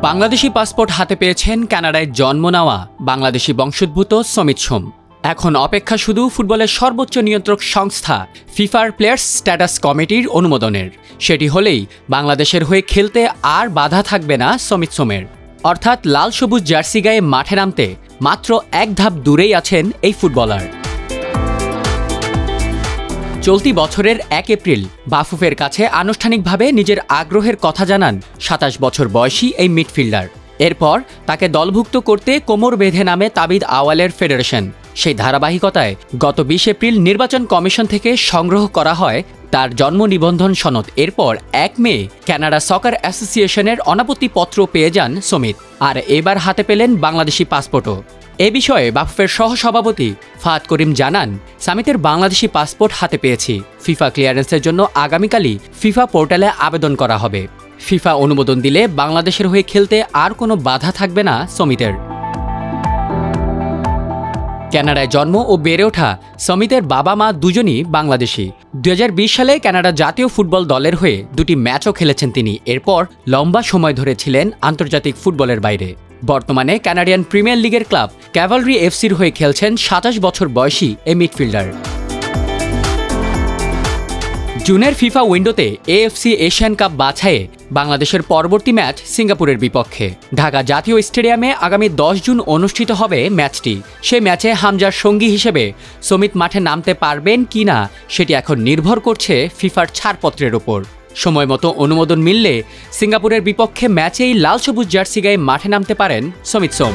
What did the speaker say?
Bangladeshi passport হাতে পেয়েছেন কানাডায় জন্ম নেওয়া বাংলাদেশি বংশোদ্ভূত সমিত সোম। এখন অপেক্ষা শুধু ফুটবলের সর্বোচ্চ নিয়ন্ত্রক সংস্থা ফিফার প্লেয়ার্স স্ট্যাটাস কমিটির অনুমোদনের। সেটি হলেই বাংলাদেশের হয়ে খেলতে আর বাধা থাকবে না সমিত সোমের। অর্থাৎ লাল সবুজ জার্সি গায়ে মাঠে নামতে মাত্র এক ধাপ দূরেই আছেন এই ফুটবলার। চলতি বছরের 1 এপ্রিল বাফুফের কাছে আনুষ্ঠানিকভাবে নিজের আগ্রহের কথা জানান 27 বছর বয়সী এই মিডফিল্ডার। এরপর তাকে দলভুক্ত করতে কোমর বেঁধে নামে তাবিদ আওয়ালের ফেডারেশন। সেই ধারাবাহিকতায় গত 20 এপ্রিল নির্বাচন কমিশন থেকে সংগ্রহ করা হয় তার জন্ম নিবন্ধন সনদ। এরপর 1 মে কানাডা সকার অ্যাসোসিয়েশনের অনাপত্তিপত্র পেয়ে যান সমিত, আর এবার হাতে পেলেন বাংলাদেশি পাসপোর্টও। এ বিষয়ে বাফুফের সহসভাপতি ফাহাদ করিম জানান, সামিতের বাংলাদেশি পাসপোর্ট হাতে পেয়েছি। ফিফা ক্লিয়ারেন্সের জন্য আগামীকালই ফিফা পোর্টালে আবেদন করা হবে। ফিফা অনুমোদন দিলে বাংলাদেশের হয়ে খেলতে আর কোনো বাধা থাকবে না সমিতের। কানাডায় জন্ম ও বেড়ে ওঠা সমিতের বাবা মা দুজনই বাংলাদেশি। 2020 সালে কানাডা জাতীয় ফুটবল দলের হয়ে 2টি ম্যাচও খেলেছেন তিনি। এরপর লম্বা সময় ধরে ছিলেন আন্তর্জাতিক ফুটবলের বাইরে। বর্তমানে কানাডিয়ান প্রিমিয়ার লিগের ক্লাব ক্যাভালরি এফসির হয়ে খেলছেন 27 বছর বয়সী এই মিডফিল্ডার। জুনের ফিফা উইন্ডোতে এএফসি এশিয়ান কাপ বাছাইয়ে বাংলাদেশের পরবর্তী ম্যাচ সিঙ্গাপুরের বিপক্ষে। ঢাকা জাতীয় স্টেডিয়ামে আগামী 10 জুন অনুষ্ঠিত হবে ম্যাচটি। সেই ম্যাচে হামজার সঙ্গী হিসেবে সমিত মাঠে নামতে পারবেন কিনা সেটি এখন নির্ভর করছে ফিফার ছাড়পত্রের ওপর। সময় মতো অনুমোদন মিললে সিঙ্গাপুরের বিপক্ষে ম্যাচেই লাল সবুজ জার্সি গায়ে মাঠে নামতে পারেন সমিত সোম।